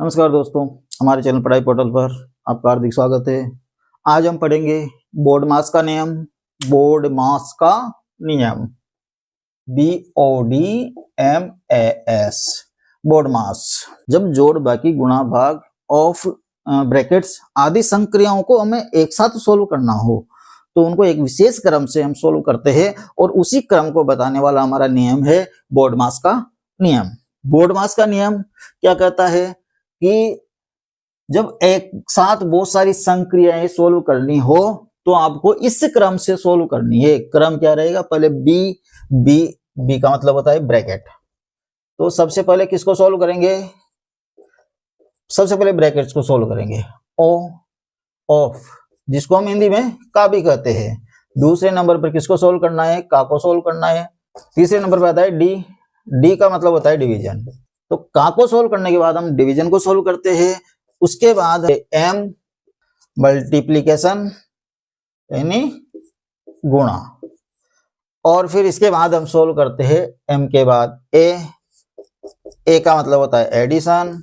नमस्कार दोस्तों, हमारे चैनल पढ़ाई पोर्टल पर आपका हार्दिक स्वागत है। आज हम पढ़ेंगे बोर्ड मास का नियम। बोर्ड मास का नियम BODMAS। बोर्ड मास जब जोड़ बाकी गुणा भाग ऑफ ब्रैकेट्स आदि संक्रियाओं को हमें एक साथ सोल्व करना हो तो उनको एक विशेष क्रम से हम सोल्व करते हैं और उसी क्रम को बताने वाला हमारा नियम है बोर्ड मास का नियम। बोर्ड मास का नियम क्या कहता है कि जब एक साथ बहुत सारी संक्रियाएं सोल्व करनी हो तो आपको इस क्रम से सोल्व करनी है। क्रम क्या रहेगा? पहले बी का मतलब होता है ब्रैकेट। तो सबसे पहले किसको सोल्व करेंगे? सबसे पहले ब्रैकेट्स को सोल्व करेंगे। ओ ऑफ, जिसको हम हिंदी में का भी कहते हैं। दूसरे नंबर पर किसको सोल्व करना है? का को सोल्व करना है। तीसरे नंबर पर आता है डी का मतलब होता है डिवीजन। तो का को सोल्व करने के बाद हम डिवीजन को सोल्व करते हैं। उसके बाद एम मल्टीप्लीकेशन यानी गुणा, और फिर इसके बाद हम सोल्व करते हैं एम के बाद ए का मतलब होता है एडिशन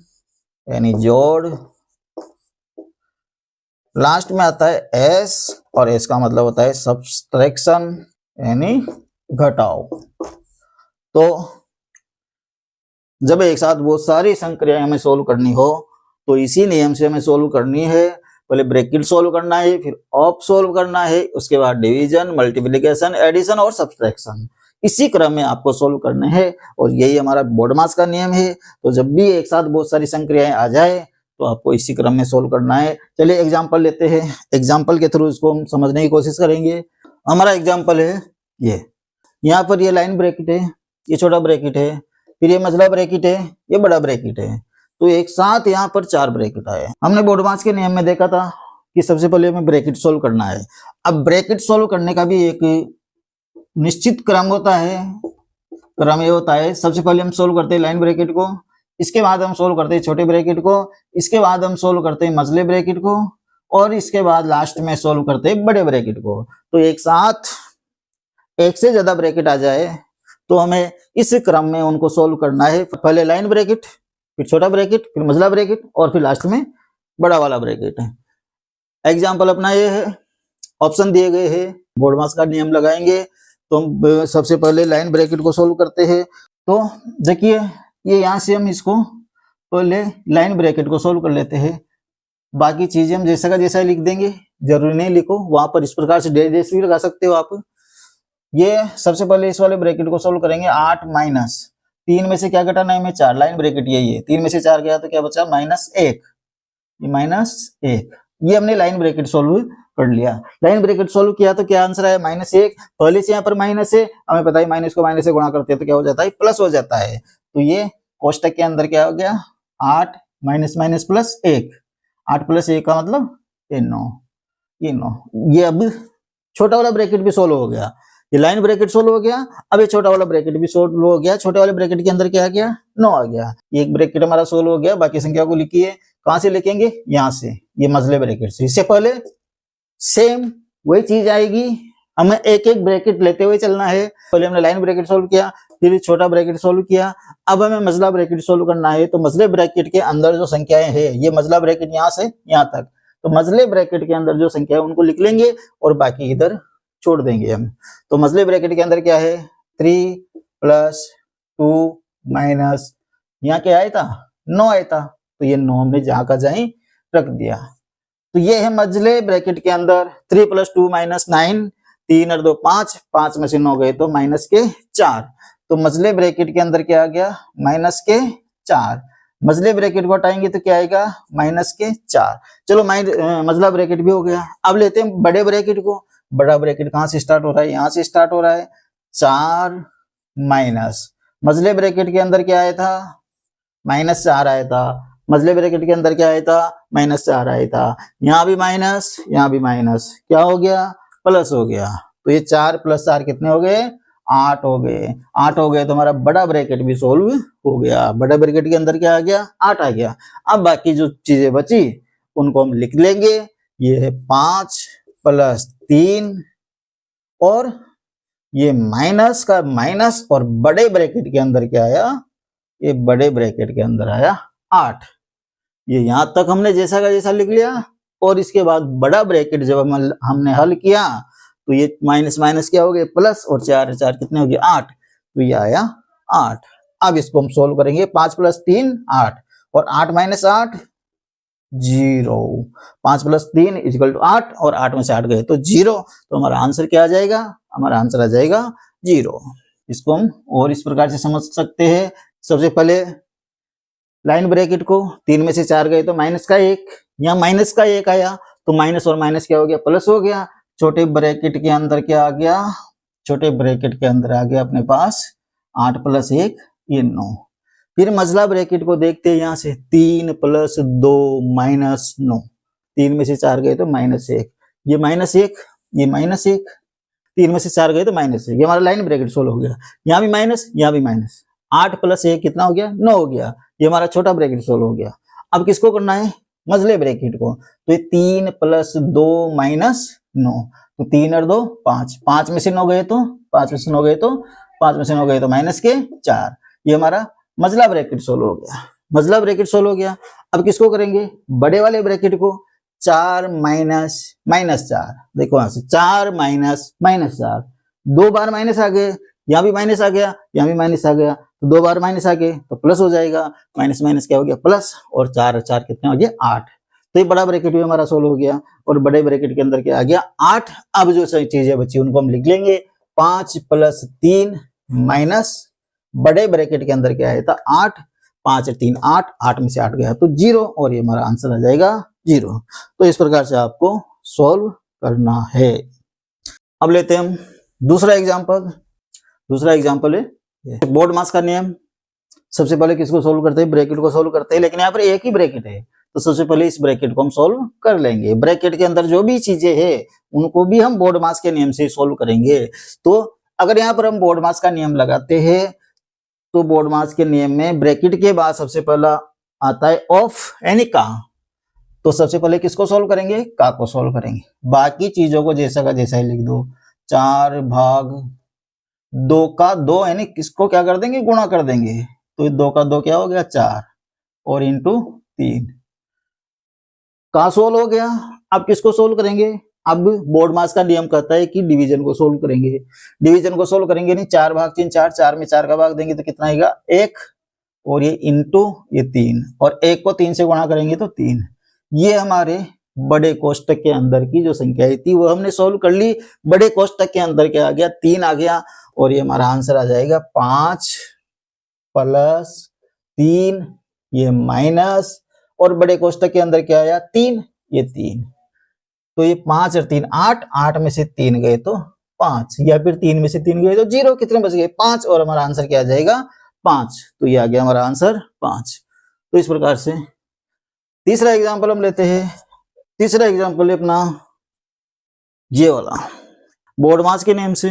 यानी जोड़। लास्ट में आता है एस और एस का मतलब होता है सब्सट्रैक्शन यानी घटाव। तो जब एक साथ बहुत सारी संक्रियाएं हमें सोल्व करनी हो तो इसी नियम से हमें सोल्व करनी है। पहले ब्रैकेट सोल्व करना है, फिर ऑफ सोल्व करना है, उसके बाद डिवीजन, मल्टीप्लिकेशन, एडिशन और सब्सट्रैक्शन। इसी क्रम में आपको सोल्व करने हैं और यही हमारा बोर्ड मास का नियम है। तो जब भी एक साथ बहुत सारी संक्रियाएं आ जाए तो आपको इसी क्रम में सोल्व करना है। चलिए एग्जाम्पल लेते हैं। एग्जाम्पल के थ्रू इसको हम समझने की कोशिश करेंगे। हमारा एग्जाम्पल है ये, यहाँ पर ये लाइन ब्रैकेट है, ये छोटा ब्रैकेट है, फिर ये मझला ब्रैकेट है, ये बड़ा ब्रैकेट है। तो एक साथ यहाँ पर 4 ब्रैकेट आए। हमने बोर्ड मास के नियम में देखा था कि सबसे पहले हमें ब्रैकेट सोल्व करना है। अब ब्रैकेट सोल्व करने का भी एक निश्चित क्रम होता है। क्रम ये होता है, सबसे पहले हम सोल्व करते हैं लाइन ब्रैकेट को, इसके बाद हम सोल्व करते हैं छोटे ब्रैकेट को, इसके बाद हम सोल्व करते हैं मझले ब्रैकेट को, और इसके बाद लास्ट में सोल्व करते हैं बड़े ब्रैकेट को। तो एक साथ एक से ज्यादा ब्रैकेट आ जाए तो हमें इस क्रम में उनको सोल्व करना है। पहले लाइन ब्रैकेट, फिर छोटा ब्रैकेट, फिर मझला ब्रैकेट और फिर लास्ट में बड़ा वाला ब्रैकेट है। एग्जाम्पल अपना ये है, ऑप्शन दिए गए हैं। बोर्ड मास का नियम लगाएंगे तो हम सबसे पहले लाइन ब्रैकेट को सोल्व करते हैं। तो देखिए ये यहाँ से हम इसको पहले लाइन ब्रैकेट को सोल्व कर लेते हैं। बाकी चीजें हम जैसा का जैसा लिख देंगे, जरूरी नहीं लिखो, वहां पर इस प्रकार से डेश भी लगा सकते हो आप। ये सबसे पहले इस वाले ब्रैकेट को सोल्व करेंगे। 8 माइनस 3 में से क्या घटाना है? 4। लाइन ब्रैकेट यही है, 3 में से 4 गया तो क्या बचा? -1। ये -1, ये हमने लाइन ब्रैकेट सोल्व कर लिया। लाइन ब्रैकेट सोल्व किया तो क्या आंसर आया? -1। पहले से यहाँ पर माइनस है, हमें पता है माइनस को माइनस से गुणा करते हैं तो क्या हो जाता है? प्लस हो जाता है। तो ये कोष्टक के अंदर क्या हो गया? 8 माइनस माइनस प्लस 1। 8 प्लस 1 का मतलब 9। ये 9। ये अब छोटा वाला ब्रैकेट भी सोल्व हो गया। ये लाइन ब्रैकेट सोल्व हो गया। अब ये छोटा वाला ब्रैकेट भी सोल्व हो गया। छोटे वाले ब्रैकेट के अंदर क्या आ गया? 9 आ गया। एक ब्रैकेट हमारा सोल्व हो गया। बाकी संख्या को लिखिए। कहां से लिखेंगे? यहां से, ये मझले ब्रैकेट से। इससे पहले सेम वही चीज आएगी, हमें एक एक ब्रैकेट लेते हुए चलना है। पहले हमने लाइन ब्रैकेट सोल्व किया, फिर छोटा ब्रैकेट सोल्व किया, अब हमें मझला ब्रैकेट सोल्व करना है। तो मझले ब्रैकेट के अंदर जो संख्याएं हैं, ये मझला ब्रैकेट यहां से यहां तक, तो मझले ब्रैकेट के अंदर जो संख्या है उनको लिख लेंगे और बाकी इधर छोड़ देंगे हम। तो मझले ब्रैकेट के अंदर क्या है? 3 + 2 माइनस, यहाँ क्या आया था? 9 आया था। तो ये 9 हमने जहां का जहीं रख दिया। तो ये है मझले ब्रैकेट के अंदर 3 + 2 - 9, 3 और 2 5, 5 में से 9 गए तो -4। तो मझले ब्रैकेट के अंदर क्या आ गया? -4। मझले ब्रैकेट को हटाएंगे तो क्या आएगा? -4। चलो मझला ब्रैकेट भी हो गया। अब लेते हैं बड़े ब्रैकेट को। बड़ा ब्रैकेट कहां से स्टार्ट हो रहा है? यहां से स्टार्ट हो रहा है। 4 माइनस, मझले ब्रैकेट के अंदर क्या आया था? -4 आया था। मझले ब्रैकेट के अंदर क्या आया था? -4 आया था। यहाँ भी माइनस, यहाँ भी माइनस, क्या हो गया? प्लस हो गया। तो ये 4 + 4 कितने हो गए? 8 हो गए। 8 हो गए तो हमारा बड़ा ब्रैकेट भी सोल्व हो गया। बड़ा ब्रैकेट के अंदर क्या आ गया? 8 आ गया। अब बाकी जो चीजें बची उनको हम लिख लेंगे। ये है 5 + 3 और ये माइनस का माइनस, और बड़े ब्रैकेट के अंदर क्या आया? ये बड़े ब्रैकेट के अंदर आया 8। ये यहां तक हमने जैसा का जैसा लिख लिया, और इसके बाद बड़ा ब्रैकेट जब हमने हल किया तो ये माइनस माइनस क्या हो गया प्लस, और 4 4 कितने हो गए 8, तो ये आया 8। अब इसको हम सोल्व करेंगे, 5 + 3 8, और 8 - 8 0, 5 + 3 = 8, और 8 में से 8 गए तो 0, तो हमारा आंसर क्या आ जाएगा, हमारा आंसर आ जाएगा 0। इसको हम और इस प्रकार से समझ सकते हैं। सबसे पहले लाइन ब्रैकेट को 3 में से 4 गए तो माइनस का 1, यहाँ माइनस का 1 आया तो माइनस और माइनस क्या हो गया प्लस हो गया। छोटे ब्रैकेट के अंदर क्या आ गया, छोटे ब्रैकेट के अंदर आ गया अपने पास 8 + 1 ये 9। फिर मझला ब्रैकेट को देखते हैं, यहाँ से 3 + 2 -9, 3 में से 4 गए तो -1, ये -1 ये -1, 3 में से 4 गए तो -1, ये हमारा लाइन ब्रैकेट सोल्व हो गया। यहाँ भी माइनस यहाँ भी माइनस, 8 + 1 कितना हो गया 9 हो गया, ये हमारा छोटा ब्रैकेट सोल्व हो गया। अब किसको करना है, मझले ब्रैकेट को, तो ये 3 + 2 -9, तो 3 और 2 5, 5 में से 9 गए तो 5 में से 9 गए तो 5 में से 9 गए तो -4, ये हमारा मझला ब्रैकेट सोल्व हो गया। मझला ब्रैकेट सोल्व हो गया। अब किसको करेंगे, बड़े वाले ब्रैकेट को, 4 - -4, देखो यहां से 4 - -4, 2 बार माइनस आ गए, यहाँ भी माइनस आ गया यहाँ भी माइनस आ गया, तो 2 बार माइनस आ गए तो प्लस हो जाएगा, माइनस माइनस क्या हो गया प्लस, और 4 और 4 कितने हो गया 8। तो ये बड़ा ब्रैकेट भी हमारा सोल्व हो गया, और बड़े ब्रैकेट के अंदर क्या आ गया 8। अब जो सही चीजें बची उनको हम लिख लेंगे, 5 + 3 माइनस बड़े ब्रैकेट के अंदर क्या आया था 8, 5 और 3 8, 8 में से 8 गया तो 0, और ये हमारा आंसर आ जाएगा 0। तो इस प्रकार से आपको सॉल्व करना है। अब लेते हैं हम दूसरा एग्जांपल। दूसरा एग्जांपल है बोर्ड मास का नियम। सबसे पहले किसको सोल्व करते हैं, ब्रैकेट को सोल्व करते हैं, लेकिन यहाँ पर एक ही ब्रैकेट है तो सबसे पहले इस ब्रैकेट को हम सोल्व कर लेंगे। ब्रैकेट के अंदर जो भी चीजें हैं उनको भी हम बोर्ड मास के नियम से सोल्व करेंगे। तो अगर यहाँ पर हम बोर्ड मास का नियम लगाते हैं तो बोर्ड मास के नियम में ब्रैकेट के बाद सबसे पहला आता है ऑफ यानी का, तो सबसे पहले किसको सोल्व करेंगे, का को सोल्व करेंगे। बाकी चीजों को जैसा का जैसा ही लिख दो, 4/2 का 2 यानी किसको क्या कर देंगे गुणा कर देंगे, तो 2 का 2 क्या हो गया 4, और इंटू 3 का सोल्व हो गया। अब किसको सोल्व करेंगे, अब बोर्ड मास का नियम कहता है कि डिवीजन को सोल्व करेंगे। डिवीजन को सोल्व करेंगे नहीं, 4/3 4, 4 में 4 का भाग देंगे तो कितना आएगा 1, और ये इंटू ये 3, और 1 को 3 से गुणा करेंगे तो 3। ये हमारे बड़े कोष्टक के अंदर की जो संख्या थी वो हमने सोल्व कर ली। बड़े कोष्टक के अंदर क्या आ गया 3 आ गया, और ये हमारा आंसर आ जाएगा 5 + 3 ये माइनस, और बड़े कोष्टक के अंदर क्या आया 3 ये 3, तो ये 5 और 3 8, 8 में से 3 गए तो 5, या फिर 3 में से 3 गए तो 0, कितने बच गए 5, और हमारा आंसर क्या आ जाएगा 5, तो ये आ गया हमारा आंसर 5। तो इस प्रकार से तीसरा एग्जांपल हम लेते हैं। तीसरा एग्जांपल है अपना ये वाला, बोर्ड मास के नेम से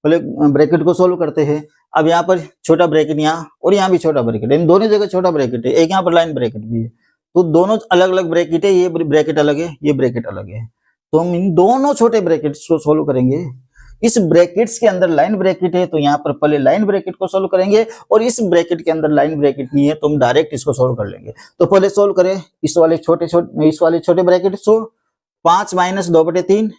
पहले ब्रैकेट को सोल्व करते हैं। अब यहाँ पर छोटा ब्रैकेट यहाँ और यहाँ भी छोटा ब्रैकेट है, इन दोनों जगह छोटा ब्रैकेट है, एक यहाँ पर लाइन ब्रैकेट भी है, तो दोनों अलग अलग ब्रैकेट है, ये ब्रैकेट अलग है ये ब्रैकेट अलग है, तो हम इन दोनों छोटे ब्रैकेट्स को सोल्व करेंगे। इस ब्रैकेट्स के अंदर लाइन ब्रैकेट है तो यहाँ पर पहले लाइन ब्रैकेट को सोल्व करेंगे, और इस ब्रैकेट के अंदर लाइन ब्रैकेट नहीं है तो हम डायरेक्ट इसको सोल्व कर लेंगे। तो पहले सोल्व करें इस वाले छोटे ब्रैकेट को, 5 - 2/3,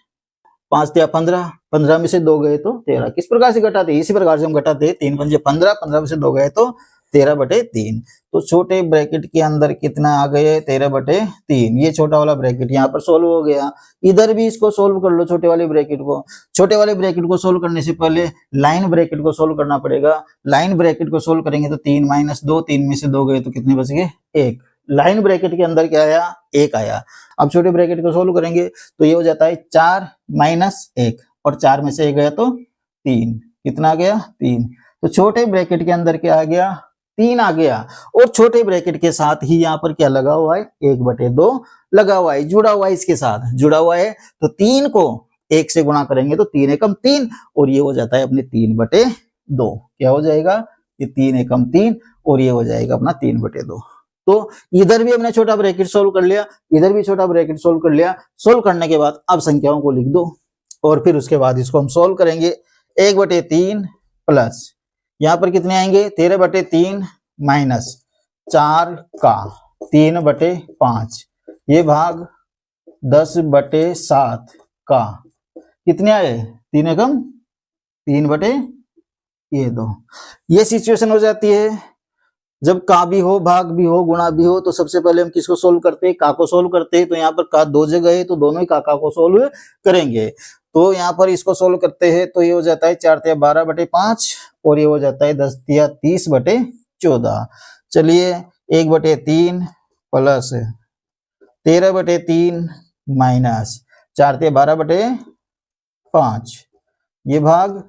5 × 15, 15 में से 2 गए तो 13, किस प्रकार से घटाते हैं, इसी प्रकार से हम घटाते हैं, 3 × 5 = 15, 15 में से 2 गए तो 13/3। तो छोटे ब्रैकेट के अंदर कितना आ गए 13/3, ये छोटा वाला ब्रैकेट यहाँ पर सोल्व हो गया। इधर भी इसको सोल्व कर लो छोटे वाले ब्रैकेट को। छोटे वाले ब्रैकेट को सोल्व करने से पहले लाइन ब्रैकेट को सोल्व करना पड़ेगा। लाइन ब्रैकेट को सोल्व करेंगे तो 3 - 2, 3 में से 2 गए तो कितने बच गए 1, लाइन ब्रैकेट के अंदर क्या आया 1 आया। अब छोटे ब्रैकेट को सोल्व करेंगे तो ये हो जाता है 4 - 1, और 4 में से 1 गया तो 3, कितना आ गया 3, तो छोटे ब्रैकेट के अंदर क्या आ गया 3 आ गया, और छोटे ब्रैकेट के साथ ही यहाँ पर क्या लगा हुआ है 1/2 लगा हुआ है, जुड़ा हुआ है, इसके साथ जुड़ा हुआ है, तो 3 को 1 से गुणा करेंगे तो 3 एकम 3, और ये हो जाता है अपने 3/2, क्या हो जाएगा ये 3 एकम 3, और ये हो जाएगा अपना 3/2। तो इधर भी हमने छोटा ब्रैकेट सोल्व कर लिया, इधर भी छोटा ब्रैकेट सोल्व कर लिया। सोल्व करने के बाद अब संख्याओं को लिख दो, और फिर उसके बाद इसको हम सोल्व करेंगे। 1/3 प्लस यहाँ पर कितने आएंगे 13/3 - 4 का 3/5, ये भाग 10/7 का कितने आए, 3 एकम 3/2। ये सिचुएशन हो जाती है जब का भी हो, भाग भी हो, गुणा भी हो। तो सबसे पहले हम किसको सोल्व करते हैं, का को सोल्व करते हैं। तो यहाँ पर का 2 जगह है तो दोनों ही का को सोल्व करेंगे। तो यहाँ पर इसको सोल्व करते हैं तो ये हो जाता है 4 × 12/5 और ये हो जाता है 10 × 30/14। चलिए 1/3 प्लस 13/3 माइनस 4 × 12/5, ये भाग।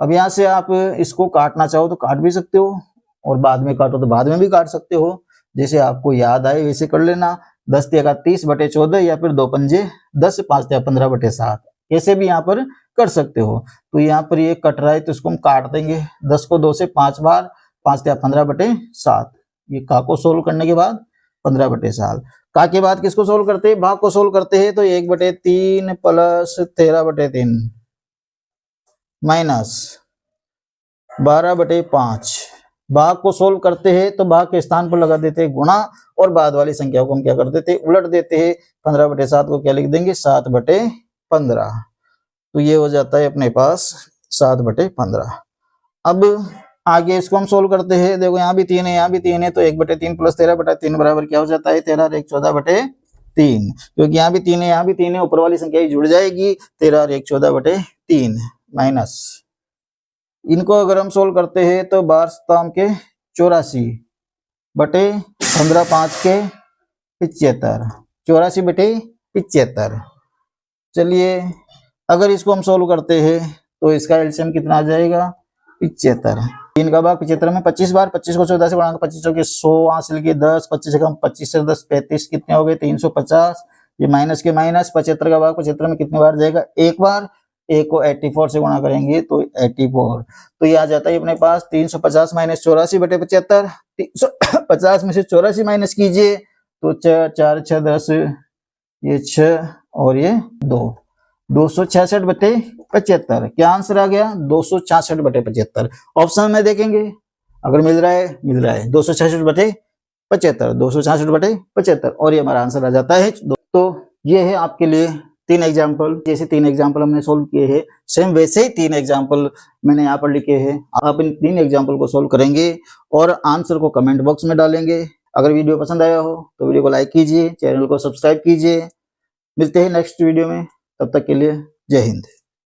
अब यहाँ से आप इसको काटना चाहो तो काट भी सकते हो और बाद में काटो तो बाद में भी काट सकते हो, जैसे आपको याद आए वैसे कर लेना। 10 × 30/14 या फिर 2 पंजे 10, 5 × 15/7, ऐसे भी यहाँ पर कर सकते हो। तो यहाँ पर ये कट रहा है तो इसको हम काट देंगे। 10 को 2 से 5 बार, 5 × 15/7। ये का को सोल्व करने के बाद 15/7। का के बाद किसको सोल्व करते हैं, भाग को सोल्व करते हैं। तो 1/3 प्लस 13/3 माइनस 12/5। भाग को सोल्व करते हैं तो भाग के स्थान पर लगा देते हैं गुणा और बाद वाली संख्या को हम क्या कर देते हैं, उलट देते हैं। 15/7 को क्या लिख देंगे, 7/15। तो ये हो जाता है अपने पास 7/15। अब आगे इसको हम सोल्व करते हैं। देखो यहाँ भी 3 है, यहाँ भी 3 है, तो 1/3 प्लस 13/3 बराबर क्या हो जाता है, 13 और 1 14/3। क्योंकि यहाँ भी 3 है, यहाँ भी 3 है, ऊपर वाली संख्या ही जुड़ जाएगी। 13 और 1 14/3 माइनस, इनको अगर हम सोल्व करते हैं तो 12 के 84/15 5 के 75, 84/75। चलिए अगर इसको हम सोल्व करते हैं तो इसका एलसीएम कितना आ जाएगा, 75। 3 का भाग 75 में 25 बार, 25 को 14 से बढ़ाकर 25 के 100 हासिल के 10, 25 कम 25 से 10 35, कितने हो गए 350। ये माइनस के माइनस, 75 का भाग 75 में कितने बार जाएगा, एक बार। एक को 84 से गुणा करेंगे तो 84। तो ये आ जाता है अपने पास 350 माइनस 84/75। 350 में से 84 माइनस कीजिए तो 4 6 10, ये 6 और ये 2, 266/75। क्या आंसर आ गया, 266/75। ऑप्शन में देखेंगे अगर मिल रहा है 266/75, 266/75 और ये हमारा आंसर आ जाता है। तो ये है आपके लिए 3 एग्जाम्पल। जैसे 3 एग्जाम्पल हमने सोल्व किए हैं, सेम वैसे ही 3 एग्जाम्पल मैंने यहाँ पर लिखे हैं। आप इन 3 एग्जाम्पल को सोल्व करेंगे और आंसर को कमेंट बॉक्स में डालेंगे। अगर वीडियो पसंद आया हो तो वीडियो को लाइक कीजिए, चैनल को सब्सक्राइब कीजिए। मिलते हैं नेक्स्ट वीडियो में, तब तक के लिए जय हिंद।